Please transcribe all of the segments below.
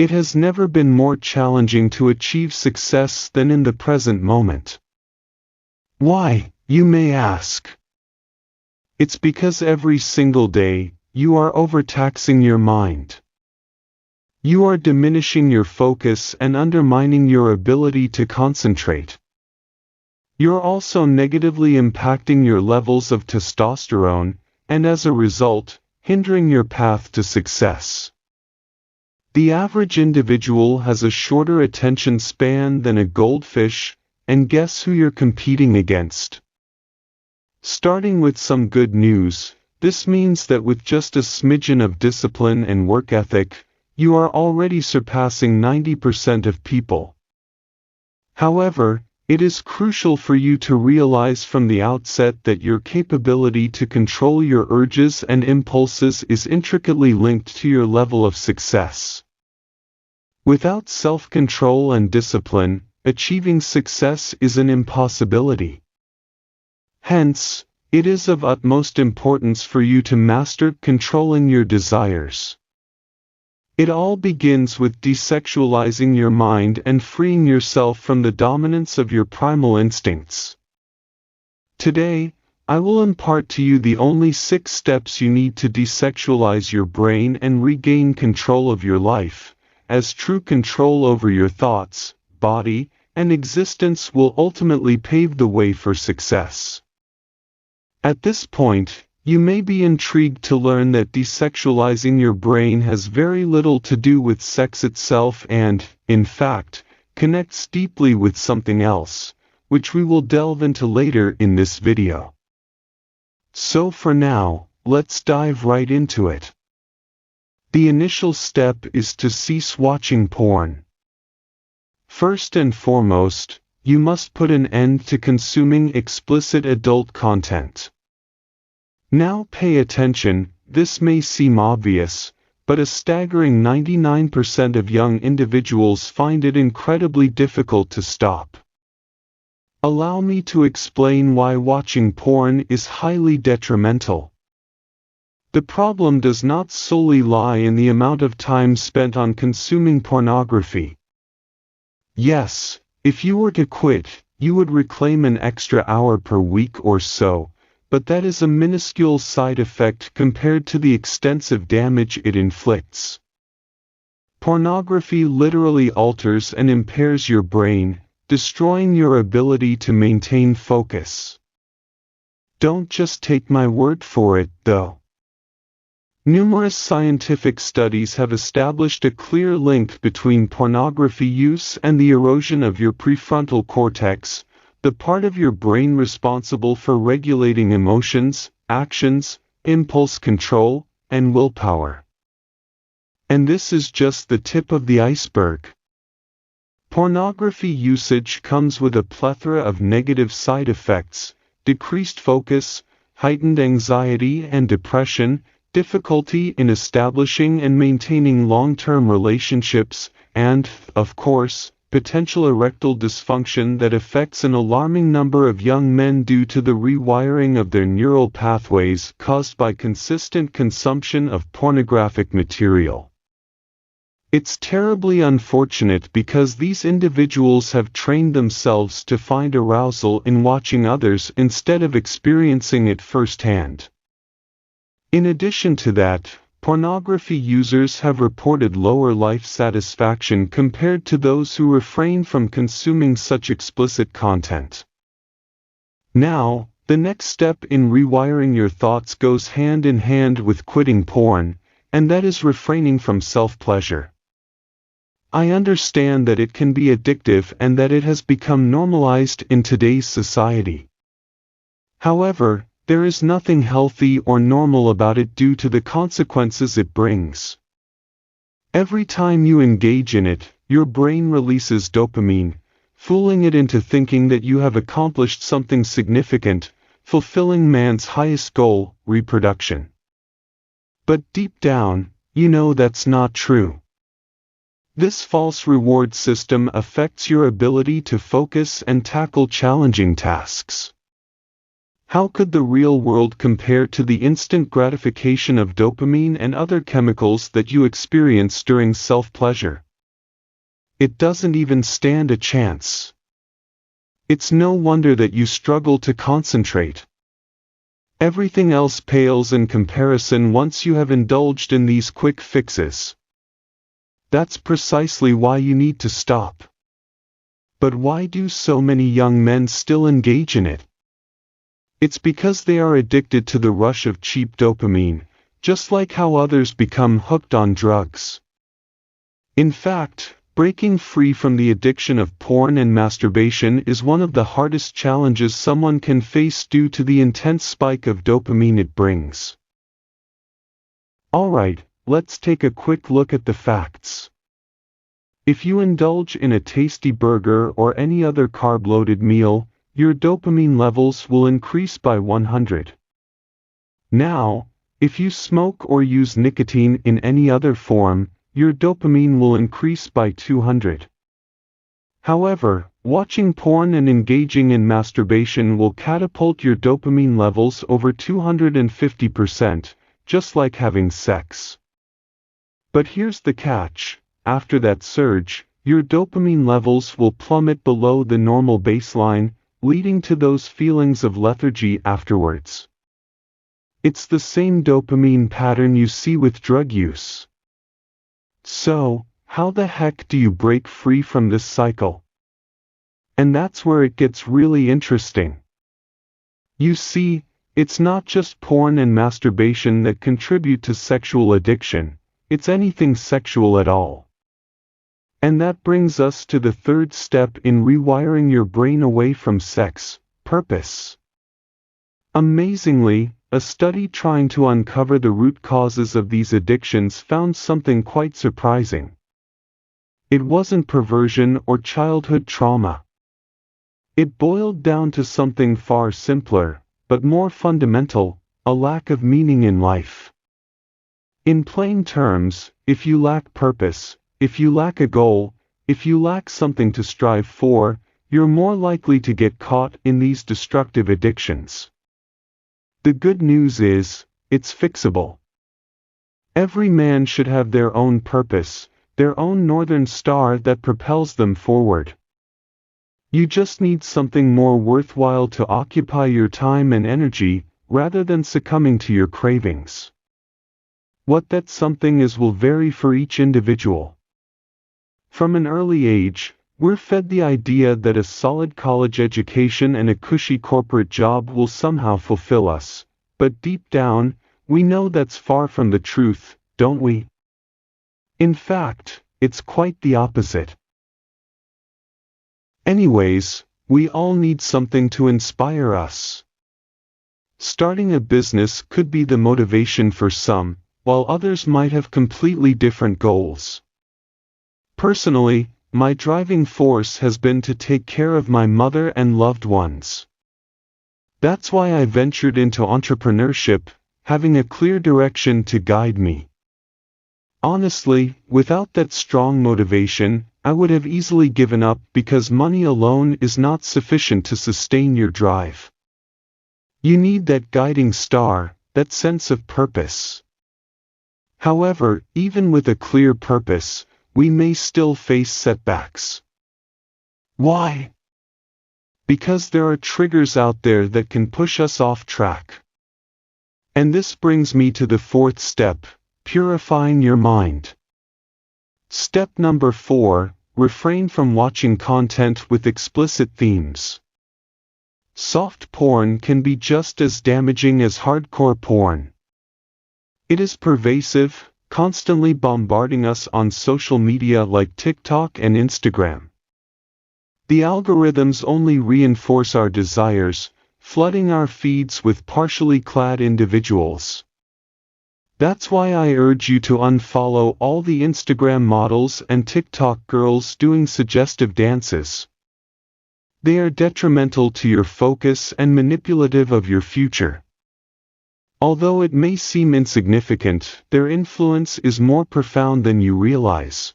It has never been more challenging to achieve success than in the present moment. Why, you may ask? It's because every single day, you are overtaxing your mind. You are diminishing your focus and undermining your ability to concentrate. You're also negatively impacting your levels of testosterone, and as a result, hindering your path to success. The average individual has a shorter attention span than a goldfish, and guess who you're competing against? Starting with some good news, this means that with just a smidgen of discipline and work ethic, you are already surpassing 90% of people. However, it is crucial for you to realize from the outset that your capability to control your urges and impulses is intricately linked to your level of success. Without self-control and discipline, achieving success is an impossibility. Hence, it is of utmost importance for you to master controlling your desires. It all begins with desexualizing your mind and freeing yourself from the dominance of your primal instincts. Today, I will impart to you the only 6 steps you need to desexualize your brain and regain control of your life, as true control over your thoughts, body, and existence will ultimately pave the way for success. At this point, you may be intrigued to learn that desexualizing your brain has very little to do with sex itself and, in fact, connects deeply with something else, which we will delve into later in this video. So for now, let's dive right into it. The initial step is to cease watching porn. First and foremost, you must put an end to consuming explicit adult content. Now pay attention, this may seem obvious, but a staggering 99% of young individuals find it incredibly difficult to stop. Allow me to explain why watching porn is highly detrimental. The problem does not solely lie in the amount of time spent on consuming pornography. Yes, if you were to quit, you would reclaim an extra hour per week or so, but that is a minuscule side effect compared to the extensive damage it inflicts. Pornography literally alters and impairs your brain, destroying your ability to maintain focus. Don't just take my word for it, though. Numerous scientific studies have established a clear link between pornography use and the erosion of your prefrontal cortex, the part of your brain responsible for regulating emotions, actions, impulse control, and willpower. And this is just the tip of the iceberg. Pornography usage comes with a plethora of negative side effects: decreased focus, heightened anxiety and depression, difficulty in establishing and maintaining long-term relationships, and, of course, potential erectile dysfunction that affects an alarming number of young men due to the rewiring of their neural pathways caused by consistent consumption of pornographic material. It's terribly unfortunate because these individuals have trained themselves to find arousal in watching others instead of experiencing it firsthand. In addition to that, pornography users have reported lower life satisfaction compared to those who refrain from consuming such explicit content. Now, the next step in rewiring your thoughts goes hand in hand with quitting porn, and that is refraining from self-pleasure. I understand that it can be addictive and that it has become normalized in today's society. However, there is nothing healthy or normal about it due to the consequences it brings. Every time you engage in it, your brain releases dopamine, fooling it into thinking that you have accomplished something significant, fulfilling man's highest goal, reproduction. But deep down, you know that's not true. This false reward system affects your ability to focus and tackle challenging tasks. How could the real world compare to the instant gratification of dopamine and other chemicals that you experience during self-pleasure? It doesn't even stand a chance. It's no wonder that you struggle to concentrate. Everything else pales in comparison once you have indulged in these quick fixes. That's precisely why you need to stop. But why do so many young men still engage in it? It's because they are addicted to the rush of cheap dopamine, just like how others become hooked on drugs. In fact, breaking free from the addiction of porn and masturbation is one of the hardest challenges someone can face due to the intense spike of dopamine it brings. Alright, let's take a quick look at the facts. If you indulge in a tasty burger or any other carb-loaded meal, your dopamine levels will increase by 100. Now, if you smoke or use nicotine in any other form, your dopamine will increase by 200. However, watching porn and engaging in masturbation will catapult your dopamine levels over 250%, just like having sex. But here's the catch. After that surge, your dopamine levels will plummet below the normal baseline, leading to those feelings of lethargy afterwards. It's the same dopamine pattern you see with drug use. So, how the heck do you break free from this cycle? And that's where it gets really interesting. You see, it's not just porn and masturbation that contribute to sexual addiction, it's anything sexual at all. And that brings us to the third step in rewiring your brain away from sex: purpose. Amazingly, a study trying to uncover the root causes of these addictions found something quite surprising. It wasn't perversion or childhood trauma. It boiled down to something far simpler, but more fundamental: a lack of meaning in life. In plain terms, if you lack purpose, if you lack a goal, if you lack something to strive for, you're more likely to get caught in these destructive addictions. The good news is, it's fixable. Every man should have their own purpose, their own northern star that propels them forward. You just need something more worthwhile to occupy your time and energy, rather than succumbing to your cravings. What that something is will vary for each individual. From an early age, we're fed the idea that a solid college education and a cushy corporate job will somehow fulfill us, but deep down, we know that's far from the truth, don't we? In fact, it's quite the opposite. Anyways, we all need something to inspire us. Starting a business could be the motivation for some, while others might have completely different goals. Personally, my driving force has been to take care of my mother and loved ones. That's why I ventured into entrepreneurship, having a clear direction to guide me. Honestly, without that strong motivation, I would have easily given up because money alone is not sufficient to sustain your drive. You need that guiding star, that sense of purpose. However, even with a clear purpose, we may still face setbacks. Why? Because there are triggers out there that can push us off track. And this brings me to the fourth step: purifying your mind. Step number 4, refrain from watching content with explicit themes. Soft porn can be just as damaging as hardcore porn. It is pervasive, constantly bombarding us on social media like TikTok and Instagram. The algorithms only reinforce our desires, flooding our feeds with partially clad individuals. That's why I urge you to unfollow all the Instagram models and TikTok girls doing suggestive dances. They are detrimental to your focus and manipulative of your future. Although it may seem insignificant, their influence is more profound than you realize.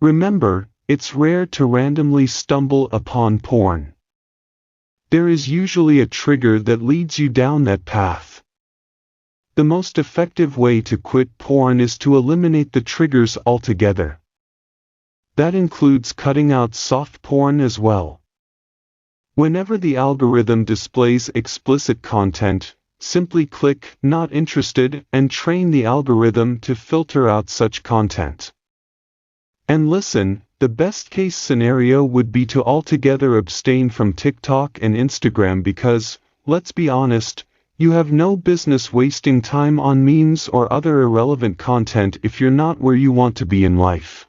Remember, it's rare to randomly stumble upon porn. There is usually a trigger that leads you down that path. The most effective way to quit porn is to eliminate the triggers altogether. That includes cutting out soft porn as well. Whenever the algorithm displays explicit content, simply click "Not interested" and train the algorithm to filter out such content. And listen, the best-case scenario would be to altogether abstain from TikTok and Instagram because, let's be honest, you have no business wasting time on memes or other irrelevant content if you're not where you want to be in life.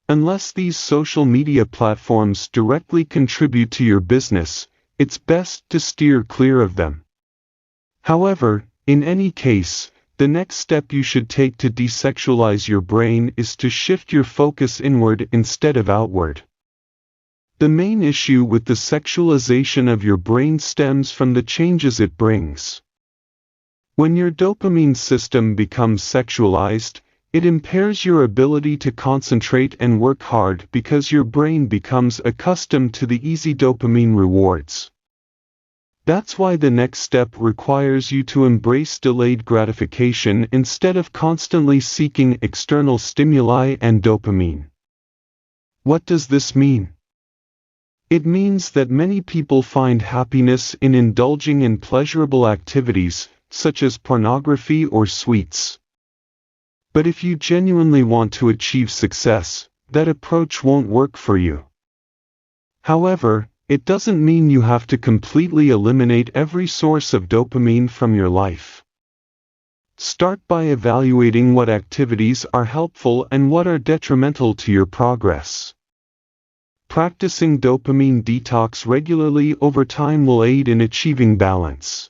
Unless these social media platforms directly contribute to your business, it's best to steer clear of them. However, in any case, the next step you should take to desexualize your brain is to shift your focus inward instead of outward. The main issue with the sexualization of your brain stems from the changes it brings. When your dopamine system becomes sexualized, it impairs your ability to concentrate and work hard because your brain becomes accustomed to the easy dopamine rewards. That's why the next step requires you to embrace delayed gratification instead of constantly seeking external stimuli and dopamine. What does this mean? It means that many people find happiness in indulging in pleasurable activities, such as pornography or sweets. But if you genuinely want to achieve success, that approach won't work for you. However, it doesn't mean you have to completely eliminate every source of dopamine from your life. Start by evaluating what activities are helpful and what are detrimental to your progress. Practicing dopamine detox regularly over time will aid in achieving balance.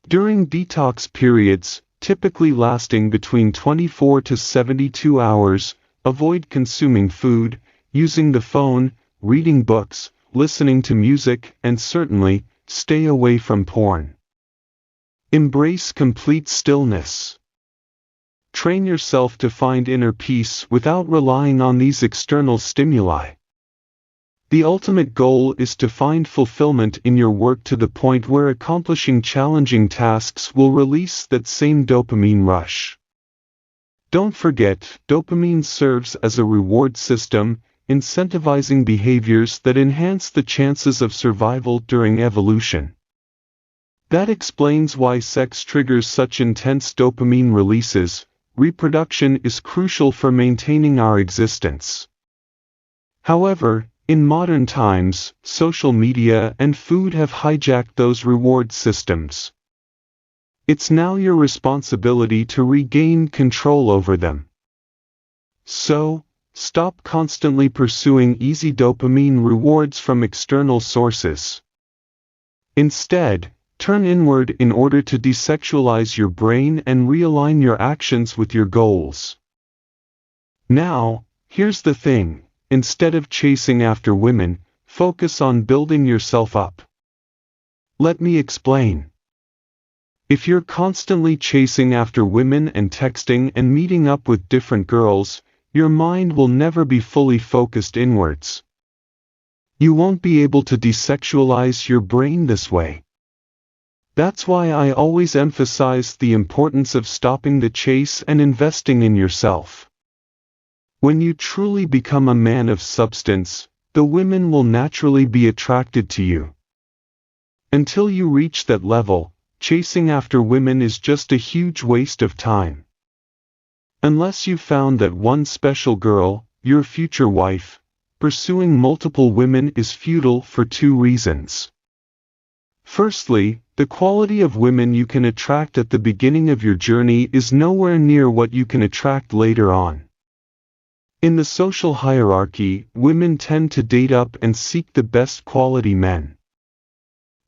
During detox periods, typically lasting between 24 to 72 hours, avoid consuming food, using the phone, reading books, listening to music, and certainly, stay away from porn. Embrace complete stillness. Train yourself to find inner peace without relying on these external stimuli. The ultimate goal is to find fulfillment in your work to the point where accomplishing challenging tasks will release that same dopamine rush. Don't forget, dopamine serves as a reward system, incentivizing behaviors that enhance the chances of survival during evolution. That explains why sex triggers such intense dopamine releases. Reproduction is crucial for maintaining our existence. However, in modern times, social media and food have hijacked those reward systems. It's now your responsibility to regain control over them. So, stop constantly pursuing easy dopamine rewards from external sources. Instead, turn inward in order to desexualize your brain and realign your actions with your goals. Now, here's the thing. Instead of chasing after women, focus on building yourself up. Let me explain. If you're constantly chasing after women and texting and meeting up with different girls, your mind will never be fully focused inwards. You won't be able to desexualize your brain this way. That's why I always emphasize the importance of stopping the chase and investing in yourself. When you truly become a man of substance, the women will naturally be attracted to you. Until you reach that level, chasing after women is just a huge waste of time. Unless you've found that one special girl, your future wife, pursuing multiple women is futile for two reasons. Firstly, the quality of women you can attract at the beginning of your journey is nowhere near what you can attract later on. In the social hierarchy, women tend to date up and seek the best quality men.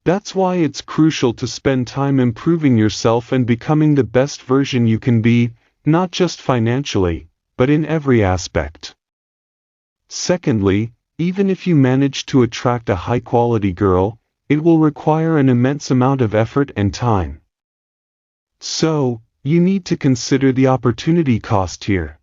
That's why it's crucial to spend time improving yourself and becoming the best version you can be, not just financially, but in every aspect. Secondly, even if you manage to attract a high-quality girl, it will require an immense amount of effort and time. So, you need to consider the opportunity cost here.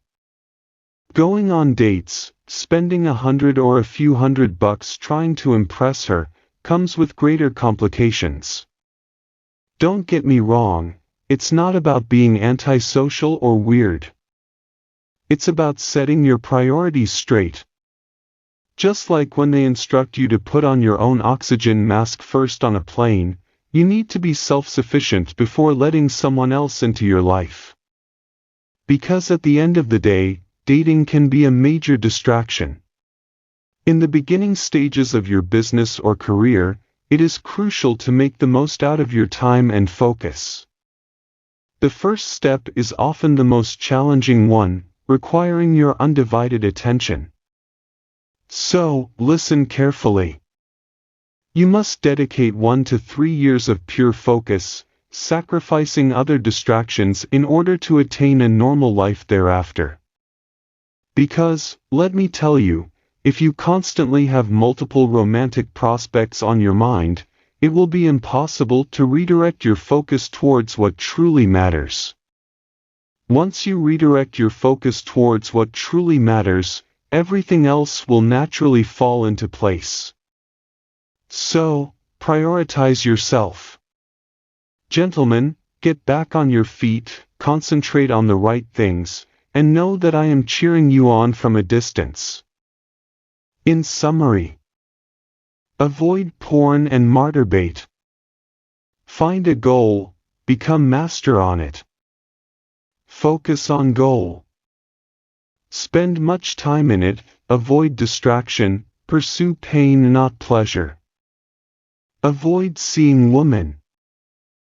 Going on dates, spending $100 or a few $100 trying to impress her, comes with greater complications. Don't get me wrong, it's not about being antisocial or weird. It's about setting your priorities straight. Just like when they instruct you to put on your own oxygen mask first on a plane, you need to be self-sufficient before letting someone else into your life. Because at the end of the day, dating can be a major distraction. In the beginning stages of your business or career, it is crucial to make the most out of your time and focus. The first step is often the most challenging one, requiring your undivided attention. So, listen carefully. You must dedicate 1 to 3 years of pure focus, sacrificing other distractions in order to attain a normal life thereafter. Because, let me tell you, if you constantly have multiple romantic prospects on your mind, it will be impossible to redirect your focus towards what truly matters. Once you redirect your focus towards what truly matters, everything else will naturally fall into place. So, prioritize yourself. Gentlemen, get back on your feet, concentrate on the right things, and know that I am cheering you on from a distance. In summary, avoid porn and martyrbait. Find a goal, become master on it. Focus on goal. Spend much time in it, avoid distraction, pursue pain not pleasure. Avoid seeing women.